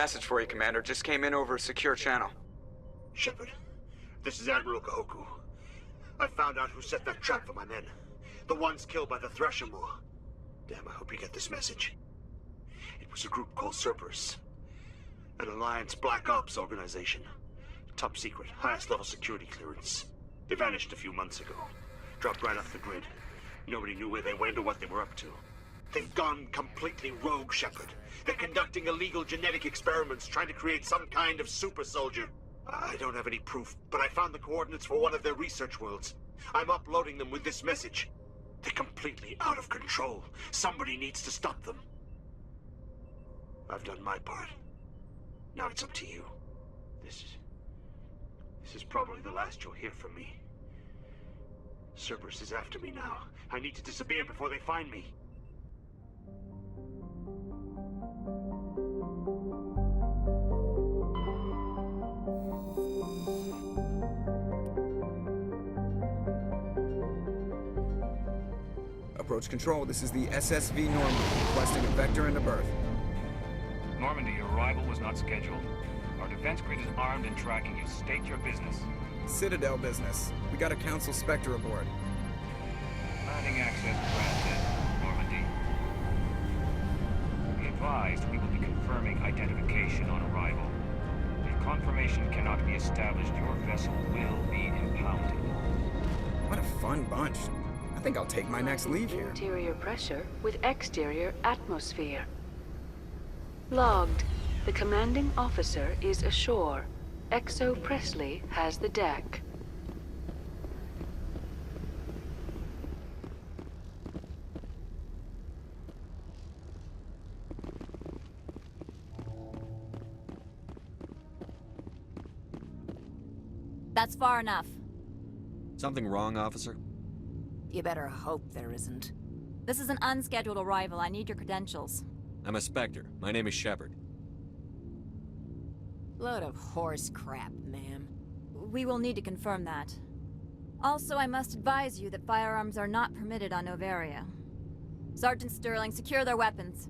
Message for you, Commander. Just came in over a secure channel. Shepard, this is Admiral Kahoku. I found out who set that trap for my men. The ones killed by the Thresher Moor. Damn, I hope you get this message. It was a group called Cerberus. An Alliance Black Ops organization. Top secret, highest level security clearance. They vanished a few months ago. Dropped right off the grid. Nobody knew where they went or what they were up to. They've gone completely rogue, Shepard. They're conducting illegal genetic experiments, trying to create some kind of super soldier. I don't have any proof, but I found the coordinates for one of their research worlds. I'm uploading them with this message. They're completely out of control. Somebody needs to stop them. I've done my part. Now it's up to you. This is probably the last you'll hear from me. Cerberus is after me now. I need to disappear before they find me. Approach control, this is the SSV Normandy, requesting a vector and a berth. Normandy, your arrival was not scheduled. Our defense grid is armed and tracking you. State your business. Citadel business. We got a Council Spectre aboard. Landing access granted, Normandy. Be advised, we will be confirming identification on arrival. If confirmation cannot be established, your vessel will be impounded. What a fun bunch. I think I'll take my next leave here. Interior pressure with exterior atmosphere. Logged. The commanding officer is ashore. Exo Presley has the deck. That's far enough. Something wrong, officer? You better hope there isn't. This is an unscheduled arrival. I need your credentials. I'm a Spectre. My name is Shepard. Load of horse crap, ma'am. We will need to confirm that. Also, I must advise you that firearms are not permitted on Novaria. Sergeant Sterling, secure their weapons.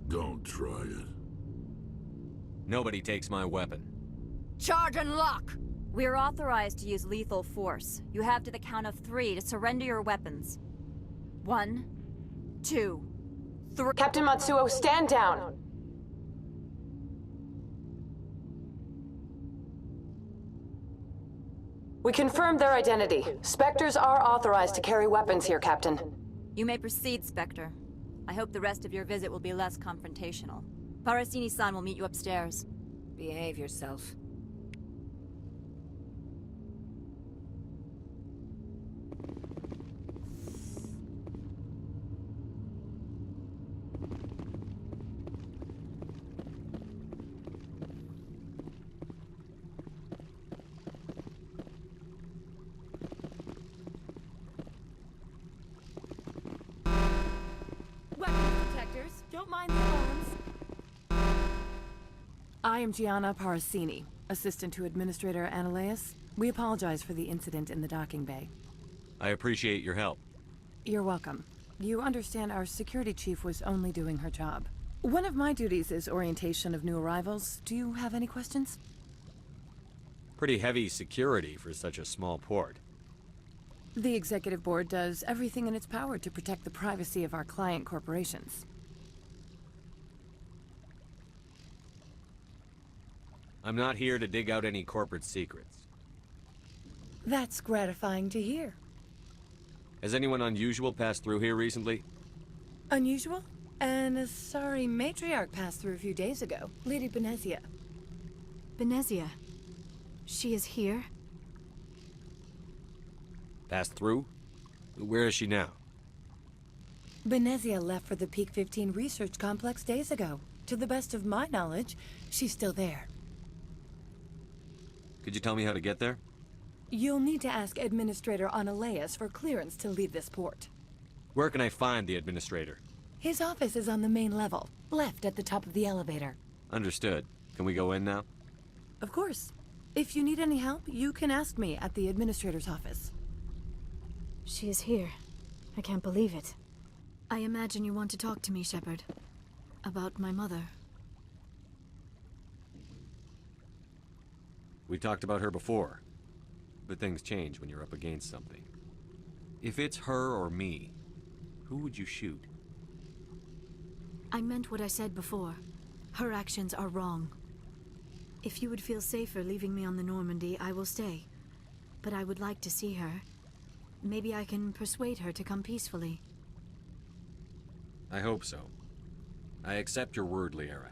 Don't try it. Nobody takes my weapon. Charge and lock! We are authorized to use lethal force. You have to the count of 3 to surrender your weapons. 1, 2, 3. Captain Matsuo, stand down! We confirmed their identity. Spectres are authorized to carry weapons here, Captain. You may proceed, Spectre. I hope the rest of your visit will be less confrontational. Parasini-san will meet you upstairs. Behave yourself. Don't mind the alarms. I am Gianna Parasini, assistant to Administrator Ananias. We apologize for the incident in the docking bay. I appreciate your help. You're welcome. You understand our security chief was only doing her job. One of my duties is orientation of new arrivals. Do you have any questions? Pretty heavy security for such a small port. The executive board does everything in its power to protect the privacy of our client corporations. I'm not here to dig out any corporate secrets. That's gratifying to hear. Has anyone unusual passed through here recently? Unusual? An Asari matriarch passed through a few days ago. Lady Benezia. Benezia? She is here? Passed through? Where is she now? Benezia left for the Peak 15 research complex days ago. To the best of my knowledge, she's still there. Could you tell me how to get there? You'll need to ask Administrator Ananias for clearance to leave this port. Where can I find the administrator? His office is on the main level, left at the top of the elevator. Understood. Can we go in now? Of course. If you need any help, you can ask me at the administrator's office. She is here. I can't believe it. I imagine you want to talk to me, Shepard. About my mother. We talked about her before, but things change when you're up against something. If it's her or me, who would you shoot? I meant what I said before. Her actions are wrong. If you would feel safer leaving me on the Normandy, I will stay. But I would like to see her. Maybe I can persuade her to come peacefully. I hope so. I accept your word, Liara.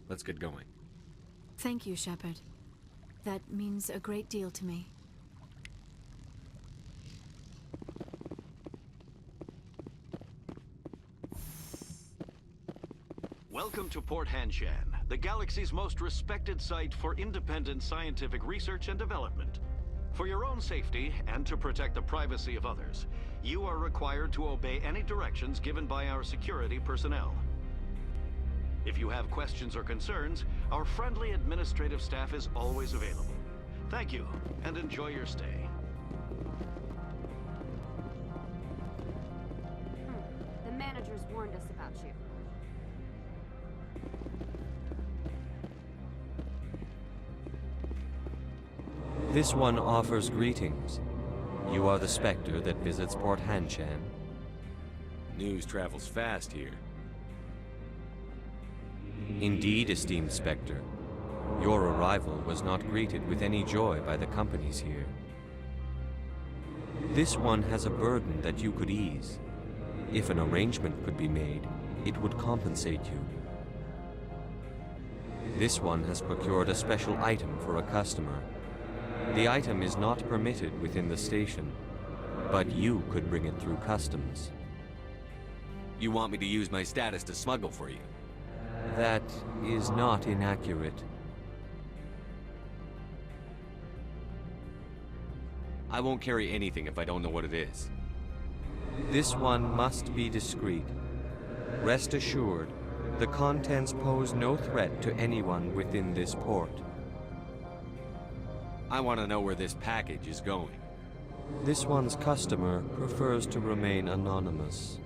Let's get going. Thank you, Shepard. That means a great deal to me. Welcome to Port Hanshan, the galaxy's most respected site for independent scientific research and development. For your own safety and to protect the privacy of others, you are required to obey any directions given by our security personnel. If you have questions or concerns, our friendly administrative staff is always available. Thank you, and enjoy your stay. The managers warned us about you. This one offers greetings. You are the Spectre that visits Port Hanshan. News travels fast here. Indeed, esteemed Spectre. Your arrival was not greeted with any joy by the companies here. This one has a burden that you could ease. If an arrangement could be made, it would compensate you. This one has procured a special item for a customer. The item is not permitted within the station, but you could bring it through customs. You want me to use my status to smuggle for you? That is not inaccurate. I won't carry anything if I don't know what it is. This one must be discreet. Rest assured, the contents pose no threat to anyone within this port. I want to know where this package is going. This one's customer prefers to remain anonymous.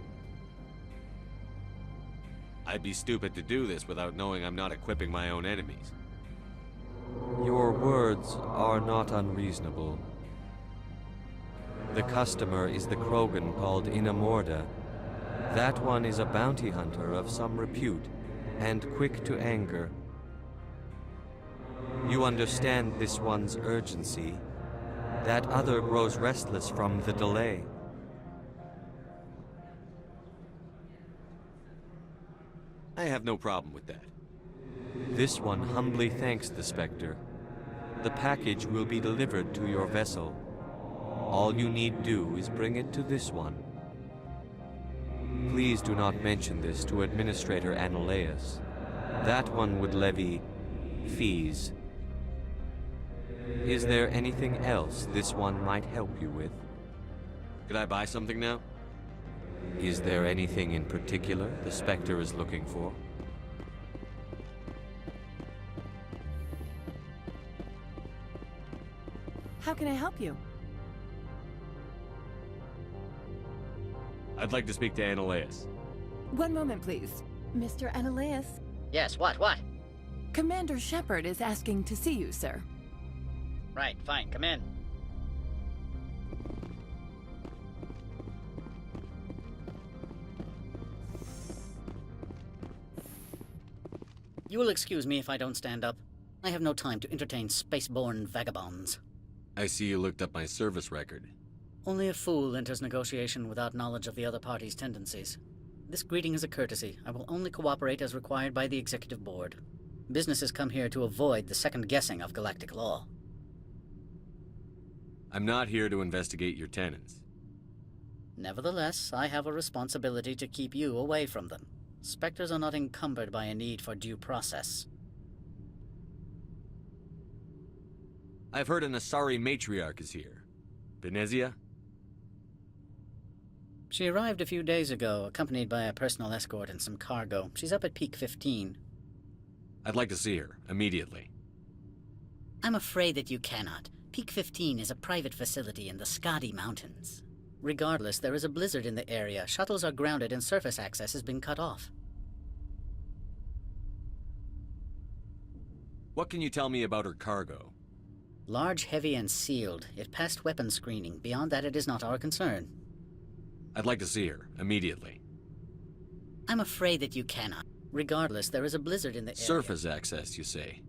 I'd be stupid to do this without knowing I'm not equipping my own enemies. Your words are not unreasonable. The customer is the Krogan called Inamorda. That one is a bounty hunter of some repute, and quick to anger. You understand this one's urgency. That other grows restless from the delay. I have no problem with that. This one humbly thanks the Spectre. The package will be delivered to your vessel. All you need do is bring it to this one. Please do not mention this to Administrator Analaeus. That one would levy fees. Is there anything else this one might help you with? Could I buy something now? Is there anything in particular the Spectre is looking for? How can I help you? I'd like to speak to Analaeus. One moment, please. Mr. Analaeus, Yes, what? Commander Shepard is asking to see you, sir. Right, fine, come in. You will excuse me if I don't stand up. I have no time to entertain spaceborne vagabonds. I see you looked up my service record. Only a fool enters negotiation without knowledge of the other party's tendencies. This greeting is a courtesy. I will only cooperate as required by the Executive Board. Businesses come here to avoid the second guessing of galactic law. I'm not here to investigate your tenants. Nevertheless, I have a responsibility to keep you away from them. Spectres are not encumbered by a need for due process. I've heard an Asari matriarch is here. Benezia? She arrived a few days ago, accompanied by a personal escort and some cargo. She's up at Peak 15. I'd like to see her, immediately. I'm afraid that you cannot. Peak 15 is a private facility in the Skadi Mountains. Regardless, there is a blizzard in the area. Shuttles are grounded and surface access has been cut off. What can you tell me about her cargo? Large, heavy, and sealed. It passed weapons screening. Beyond that, it is not our concern. I'd like to see her, immediately. I'm afraid that you cannot. Regardless, there is a blizzard in the area. Surface access, you say?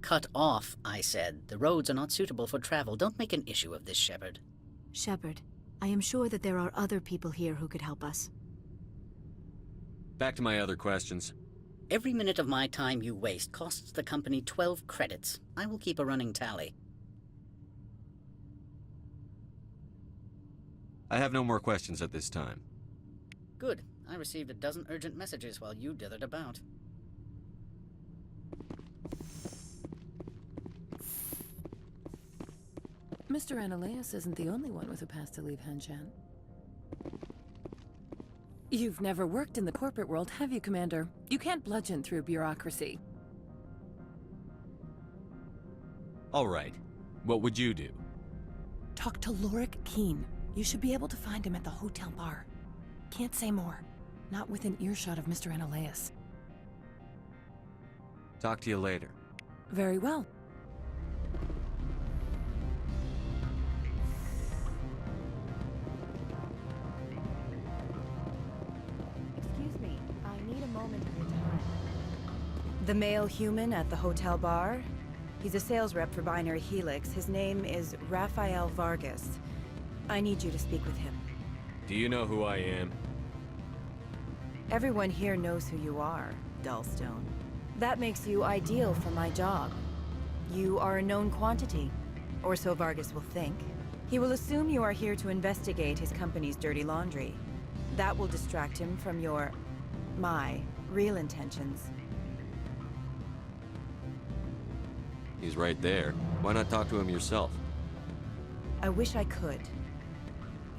Cut off, I said. The roads are not suitable for travel. Don't make an issue of this, Shepard. Shepard, I am sure that there are other people here who could help us. Back to my other questions. Every minute of my time you waste costs the company 12 credits. I will keep a running tally. I have no more questions at this time. Good. I received a dozen urgent messages while you dithered about. Mr. Analaeus isn't the only one with a pass to leave Hanshan. You've never worked in the corporate world, have you, Commander? You can't bludgeon through bureaucracy. All right. What would you do? Talk to Lorik Keene. You should be able to find him at the hotel bar. Can't say more. Not within earshot of Mr. Analaeus. Talk to you later. Very well. Excuse me, I need a moment of your time. The male human at the hotel bar? He's a sales rep for Binary Helix. His name is Rafael Vargas. I need you to speak with him. Do you know who I am? Everyone here knows who you are, Dullstone. That makes you ideal for my job. You are a known quantity, or so Vargas will think. He will assume you are here to investigate his company's dirty laundry. That will distract him from my real intentions. He's right there. Why not talk to him yourself? I wish I could.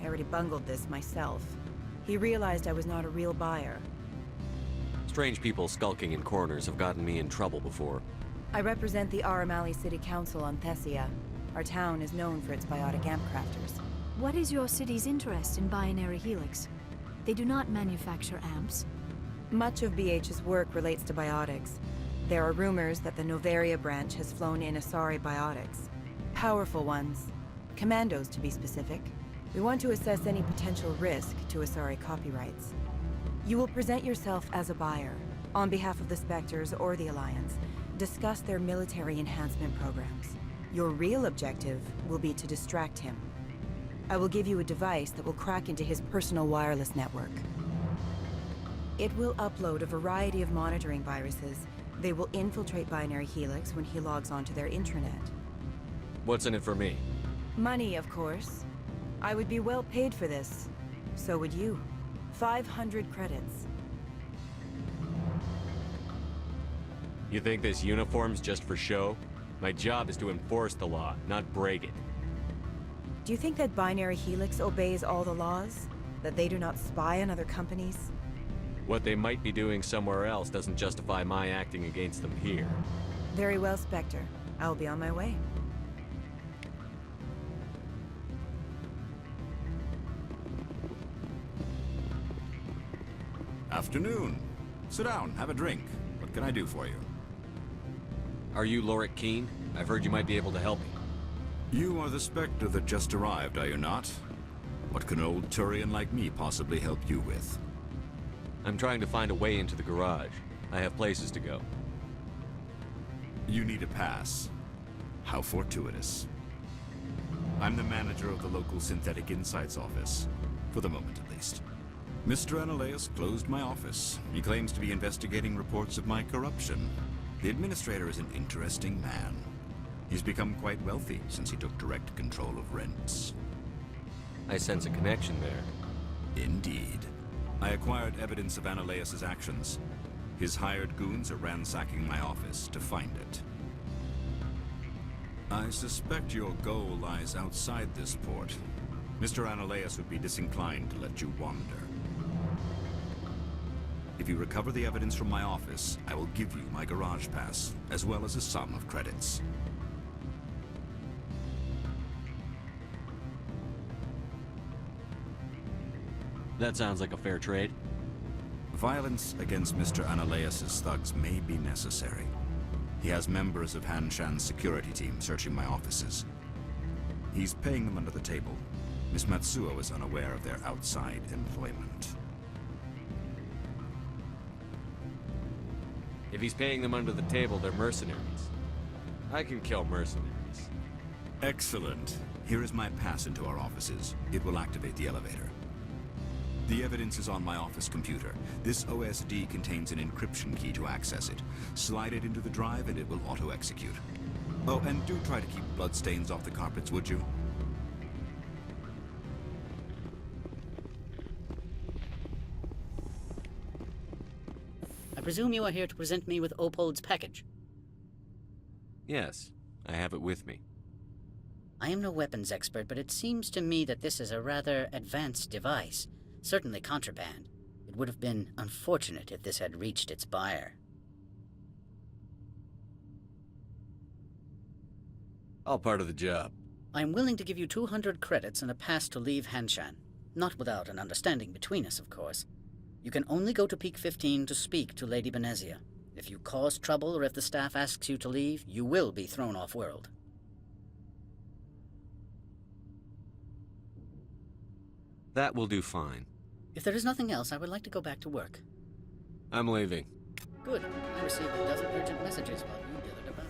I already bungled this myself. He realized I was not a real buyer. Strange people skulking in corners have gotten me in trouble before. I represent the Aramali City Council on Thessia. Our town is known for its biotic amp crafters. What is your city's interest in Binary Helix? They do not manufacture amps. Much of BH's work relates to biotics. There are rumors that the Noveria branch has flown in Asari biotics. Powerful ones. Commandos, to be specific. We want to assess any potential risk to Asari copyrights. You will present yourself as a buyer, on behalf of the Spectres or the Alliance. Discuss their military enhancement programs. Your real objective will be to distract him. I will give you a device that will crack into his personal wireless network. It will upload a variety of monitoring viruses. They will infiltrate Binary Helix when he logs onto their intranet. What's in it for me? Money, of course. I would be well paid for this. So would you. 500 credits. You think this uniform's just for show? My job is to enforce the law, not break it. Do you think that Binary Helix obeys all the laws? That they do not spy on other companies? What they might be doing somewhere else doesn't justify my acting against them here. Very well, Spectre. I'll be on my way. Afternoon. Sit down, have a drink. What can I do for you? Are you Lorik Keene? I've heard you might be able to help me. You are the Spectre that just arrived, are you not? What can an old Turian like me possibly help you with? I'm trying to find a way into the garage. I have places to go. You need a pass. How fortuitous. I'm the manager of the local Synthetic Insights office. For the moment, at least. Mr. Analaeus closed my office. He claims to be investigating reports of my corruption. The administrator is an interesting man. He's become quite wealthy since he took direct control of rents. I sense a connection there. Indeed. I acquired evidence of Analaeus' actions. His hired goons are ransacking my office to find it. I suspect your goal lies outside this port. Mr. Analaeus would be disinclined to let you wander. If you recover the evidence from my office, I will give you my garage pass, as well as a sum of credits. That sounds like a fair trade. Violence against Mr. Analaeus' thugs may be necessary. He has members of Han Shan's security team searching my offices. He's paying them under the table. Miss Matsuo is unaware of their outside employment. If he's paying them under the table, they're mercenaries. I can kill mercenaries. Excellent. Here is my pass into our offices. It will activate the elevator. The evidence is on my office computer. This OSD contains an encryption key to access it. Slide it into the drive and it will auto-execute. Oh, and do try to keep bloodstains off the carpets, would you? I presume you are here to present me with Opold's package. Yes, I have it with me. I am no weapons expert, but it seems to me that this is a rather advanced device. Certainly contraband. It would have been unfortunate if this had reached its buyer. All part of the job. I am willing to give you 200 credits and a pass to leave Hanshan. Not without an understanding between us, of course. You can only go to Peak 15 to speak to Lady Benezia. If you cause trouble or if the staff asks you to leave, you will be thrown off-world. That will do fine. If there is nothing else, I would like to go back to work. I'm leaving. Good. I received a dozen urgent messages while you dithered about.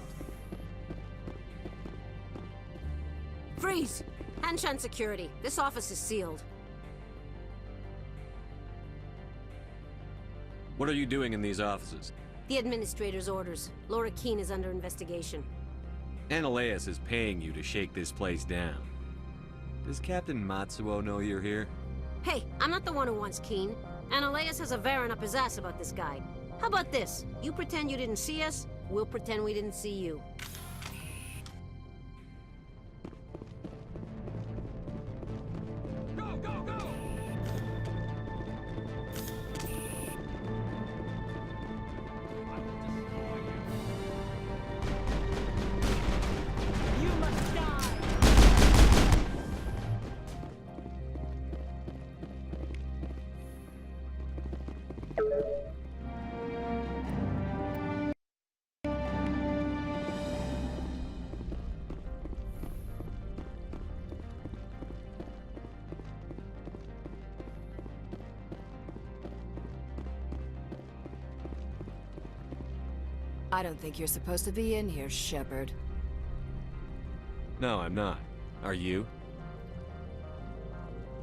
Freeze! Hanshan security. This office is sealed. What are you doing in these offices? The administrator's orders. Laura Keene is under investigation. Analaeus is paying you to shake this place down. Does Captain Matsuo know you're here? Hey, I'm not the one who wants Keene. Analaeus has a Varen up his ass about this guy. How about this? You pretend you didn't see us, we'll pretend we didn't see you. Go, go, go! You must die! I don't think you're supposed to be in here, Shepard. No, I'm not. Are you?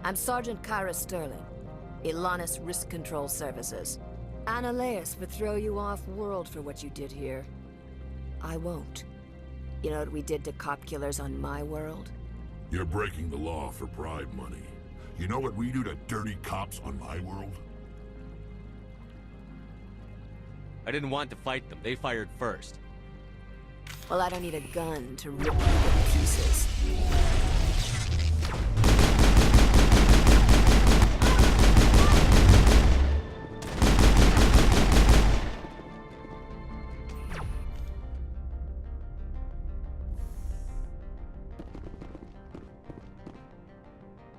I'm Sergeant Kyra Sterling, Ilanis Risk Control Services. Analaeus would throw you off-world for what you did here. I won't. You know what we did to cop killers on my world? You're breaking the law for bribe money. You know what we do to dirty cops on my world? I didn't want to fight them. They fired first. Well, I don't need a gun to rip you to pieces.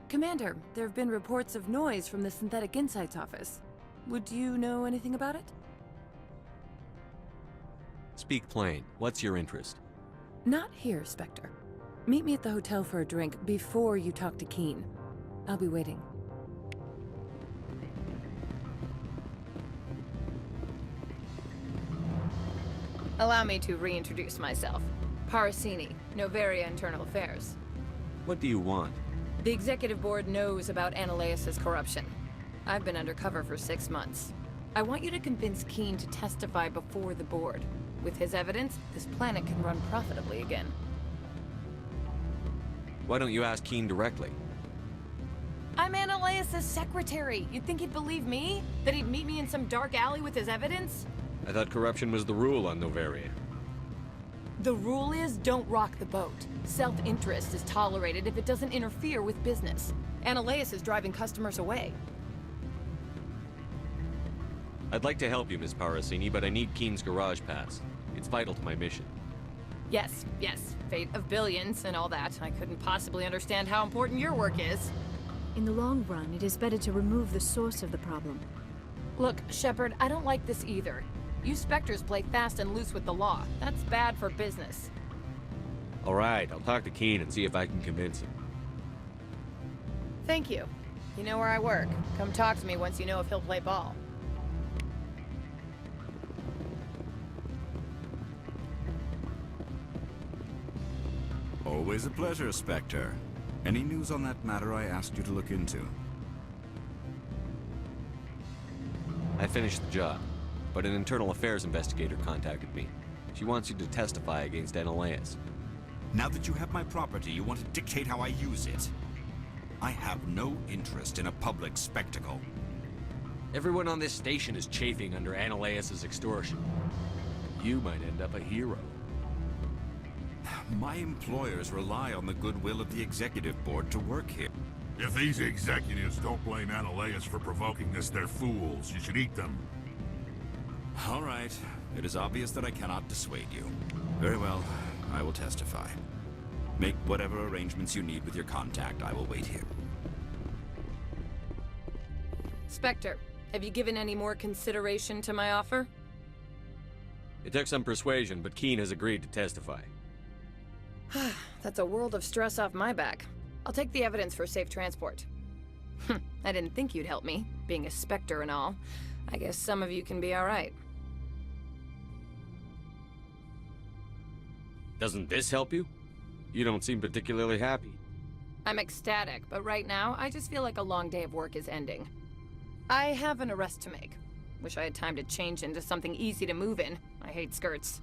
Commander, there have been reports of noise from the Synthetic Insights office. Would you know anything about it? Speak plain. What's your interest? Not here, Spectre. Meet me at the hotel for a drink before you talk to Keene. I'll be waiting. Allow me to reintroduce myself. Parasini, Novaria Internal Affairs. What do you want? The Executive Board knows about Analaeus' corruption. I've been undercover for 6 months. I want you to convince Keene to testify before the Board. With his evidence, this planet can run profitably again. Why don't you ask Keene directly? I'm Analaeus' secretary. You'd think he'd believe me? That he'd meet me in some dark alley with his evidence? I thought corruption was the rule on Novaria. The rule is, don't rock the boat. Self-interest is tolerated if it doesn't interfere with business. Analaeus is driving customers away. I'd like to help you, Ms. Parasini, but I need Keene's garage pass. It's vital to my mission. Yes, yes. Fate of billions and all that. I couldn't possibly understand how important your work is. In the long run, it is better to remove the source of the problem. Look, Shepard, I don't like this either. You Spectres play fast and loose with the law. That's bad for business. All right, I'll talk to Keen and see if I can convince him. Thank you. You know where I work. Come talk to me once you know if he'll play ball. Always a pleasure, Spectre. Any news on that matter I asked you to look into? I finished the job, but an internal affairs investigator contacted me. She wants you to testify against Analaeus. Now that you have my property, you want to dictate how I use it. I have no interest in a public spectacle. Everyone on this station is chafing under Analaeus' extortion. You might end up a hero. My employers rely on the goodwill of the executive board to work here. If these executives don't blame Analaeus for provoking this, they're fools. You should eat them. All right. It is obvious that I cannot dissuade you. Very well. I will testify. Make whatever arrangements you need with your contact. I will wait here. Spectre, have you given any more consideration to my offer? It took some persuasion, but Keen has agreed to testify. That's a world of stress off my back. I'll take the evidence for safe transport. I didn't think you'd help me, being a Spectre and all. I guess some of you can be alright. Doesn't this help you? You don't seem particularly happy. I'm ecstatic, but right now, I just feel like a long day of work is ending. I have an arrest to make. Wish I had time to change into something easy to move in. I hate skirts.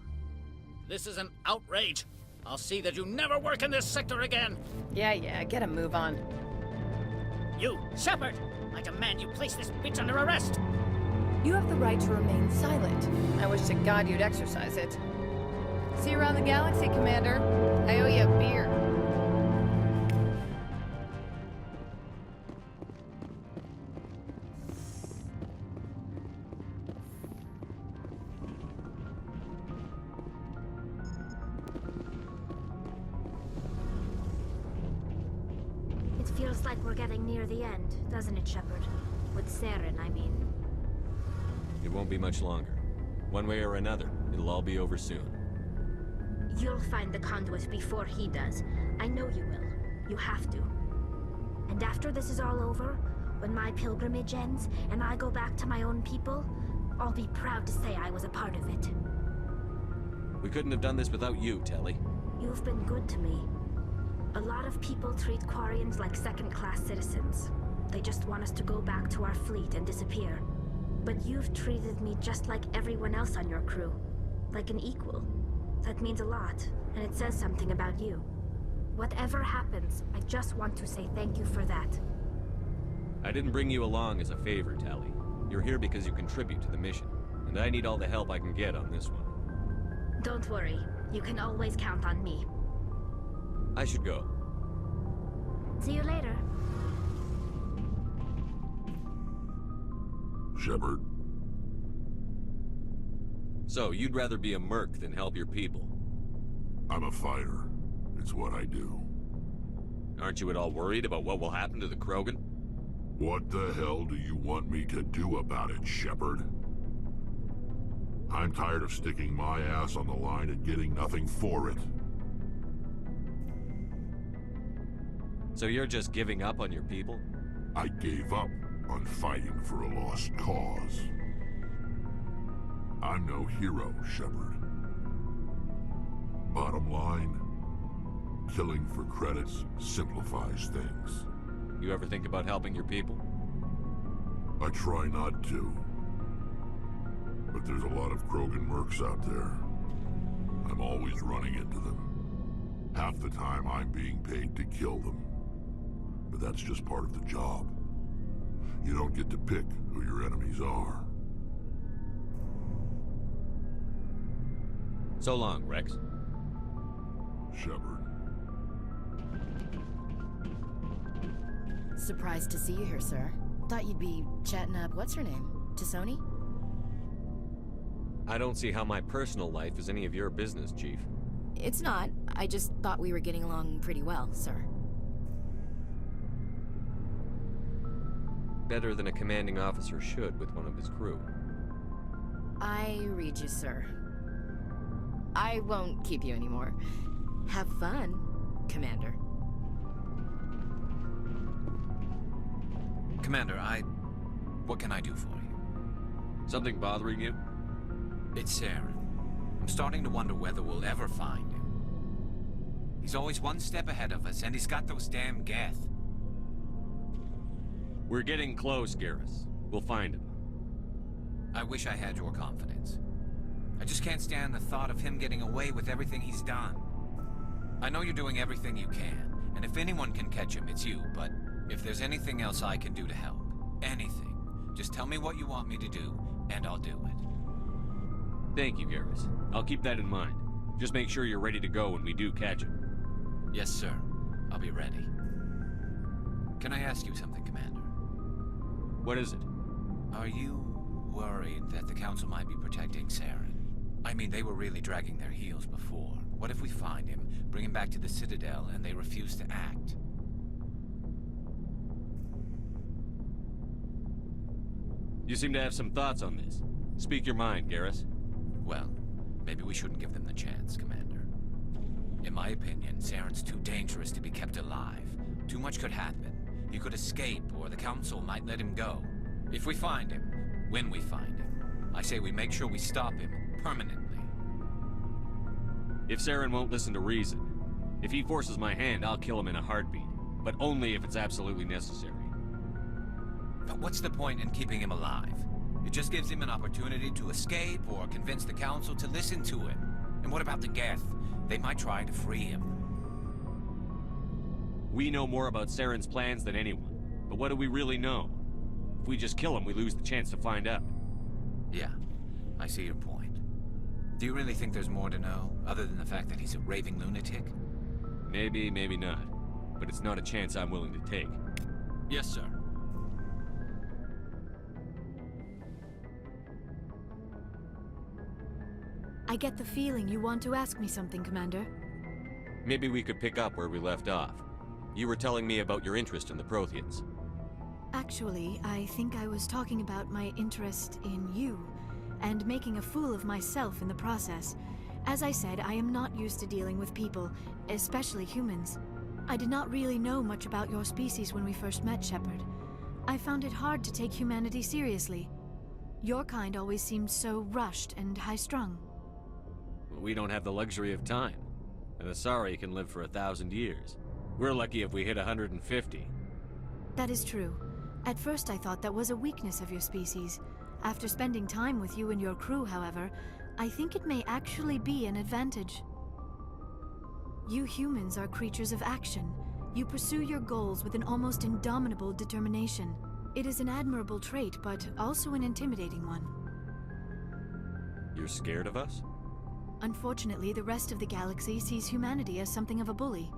This is an outrage. I'll see that you never work in this sector again. Yeah, get a move on. You, Shepard! I demand you place this bitch under arrest! You have the right to remain silent. I wish to God you'd exercise it. See you around the galaxy, Commander. I owe you a beer. It feels like we're getting near the end, doesn't it, Shepard? With Saren, I mean. It won't be much longer. One way or another, it'll all be over soon. You'll find the conduit before he does. I know you will. You have to. And after this is all over, when my pilgrimage ends and I go back to my own people, I'll be proud to say I was a part of it. We couldn't have done this without you, Telly. You've been good to me. A lot of people treat Quarians like second-class citizens. They just want us to go back to our fleet and disappear. But you've treated me just like everyone else on your crew. Like an equal. That means a lot, and it says something about you. Whatever happens, I just want to say thank you for that. I didn't bring you along as a favor, Tally. You're here because you contribute to the mission, and I need all the help I can get on this one. Don't worry. You can always count on me. I should go. See you later. Shepard. So, you'd rather be a merc than help your people? I'm a fighter. It's what I do. Aren't you at all worried about what will happen to the Krogan? What the hell do you want me to do about it, Shepard? I'm tired of sticking my ass on the line and getting nothing for it. So you're just giving up on your people? I gave up on fighting for a lost cause. I'm no hero, Shepard. Bottom line, killing for credits simplifies things. You ever think about helping your people? I try not to. But there's a lot of Krogan mercs out there. I'm always running into them. Half the time I'm being paid to kill them. But that's just part of the job. You don't get to pick who your enemies are. So long, Rex. Shepard. Surprised to see you here, sir. Thought you'd be chatting up what's-her-name? T'Soni? I don't see how my personal life is any of your business, Chief. It's not. I just thought we were getting along pretty well, sir. better than a commanding officer should with one of his crew. I read you, sir. I won't keep you anymore. Have fun, Commander. Commander, what can I do for you? Something bothering you? It's Saren. I'm starting to wonder whether we'll ever find him. He's always one step ahead of us, and he's got those damn Geth. We're getting close, Garrus. We'll find him. I wish I had your confidence. I just can't stand the thought of him getting away with everything he's done. I know you're doing everything you can, and if anyone can catch him, it's you, but if there's anything else I can do to help, anything, just tell me what you want me to do, and I'll do it. Thank you, Garrus. I'll keep that in mind. Just make sure you're ready to go when we do catch him. Yes, sir. I'll be ready. Can I ask you something, Commander? What is it? Are you worried that the Council might be protecting Saren? I mean, they were really dragging their heels before. What if we find him, bring him back to the Citadel, and they refuse to act? You seem to have some thoughts on this. Speak your mind, Garrus. Well, maybe we shouldn't give them the chance, Commander. In my opinion, Saren's too dangerous to be kept alive. Too much could happen. He could escape, or the Council might let him go. If we find him, when we find him, I say we make sure we stop him permanently. If Saren won't listen to reason, if he forces my hand, I'll kill him in a heartbeat. But only if it's absolutely necessary. But what's the point in keeping him alive? It just gives him an opportunity to escape or convince the Council to listen to him. And what about the Geth? They might try to free him. We know more about Saren's plans than anyone. But what do we really know? If we just kill him, we lose the chance to find out. Yeah, I see your point. Do you really think there's more to know, other than the fact that he's a raving lunatic? Maybe, maybe not. But it's not a chance I'm willing to take. Yes, sir. I get the feeling you want to ask me something, Commander. Maybe we could pick up where we left off. You were telling me about your interest in the Protheans. Actually, I think I was talking about my interest in you, and making a fool of myself in the process. As I said, I am not used to dealing with people, especially humans. I did not really know much about your species when we first met, Shepard. I found it hard to take humanity seriously. Your kind always seemed so rushed and high-strung. We don't have the luxury of time. An Asari can live for 1,000 years. We're lucky if we hit 150. That is true. At first I thought that was a weakness of your species. After spending time with you and your crew, however, I think it may actually be an advantage. You humans are creatures of action. You pursue your goals with an almost indomitable determination. It is an admirable trait, but also an intimidating one. You're scared of us? Unfortunately, the rest of the galaxy sees humanity as something of a bully.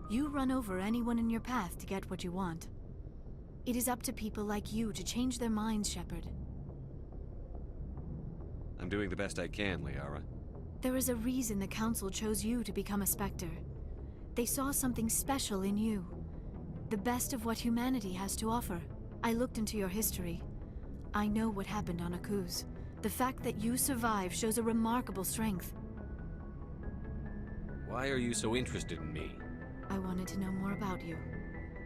You run over anyone in your path to get what you want. It is up to people like you to change their minds, Shepard. I'm doing the best I can, Liara. There is a reason the Council chose you to become a Spectre. They saw something special in you. The best of what humanity has to offer. I looked into your history. I know what happened on Akuz. The fact that you survived shows a remarkable strength. Why are you so interested in me? I wanted to know more about you.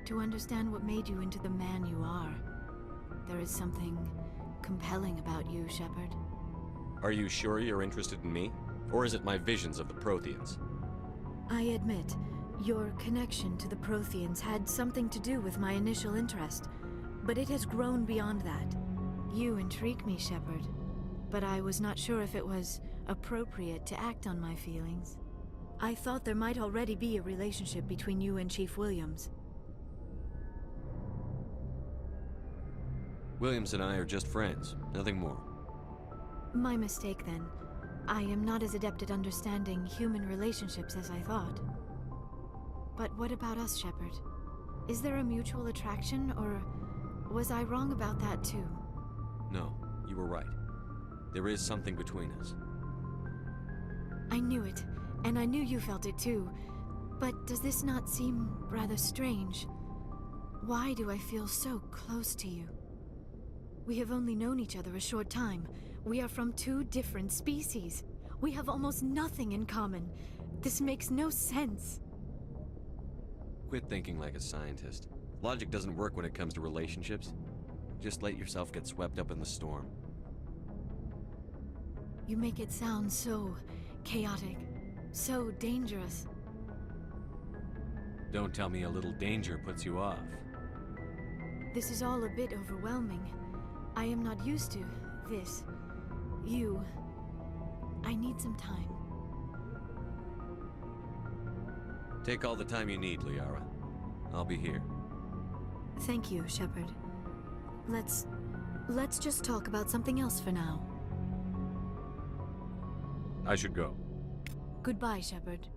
To understand what made you into the man you are. There is something compelling about you, Shepard. Are you sure you're interested in me? Or is it my visions of the Protheans? I admit, your connection to the Protheans had something to do with my initial interest, but it has grown beyond that. You intrigue me, Shepard, but I was not sure if it was appropriate to act on my feelings. I thought there might already be a relationship between you and Chief Williams. Williams and I are just friends, nothing more. My mistake, then. I am not as adept at understanding human relationships as I thought. But what about us, Shepard? Is there a mutual attraction, or was I wrong about that too? No, you were right. There is something between us. I knew it, and I knew you felt it too. But does this not seem rather strange? Why do I feel so close to you? We have only known each other a short time. We are from two different species. We have almost nothing in common. This makes no sense. Quit thinking like a scientist. Logic doesn't work when it comes to relationships. Just let yourself get swept up in the storm. You make it sound so chaotic, so dangerous. Don't tell me a little danger puts you off. This is all a bit overwhelming. I am not used to this. You. I need some time. Take all the time you need, Liara. I'll be here. Thank you, Shepard. Let's just talk about something else for now. I should go. Goodbye, Shepard.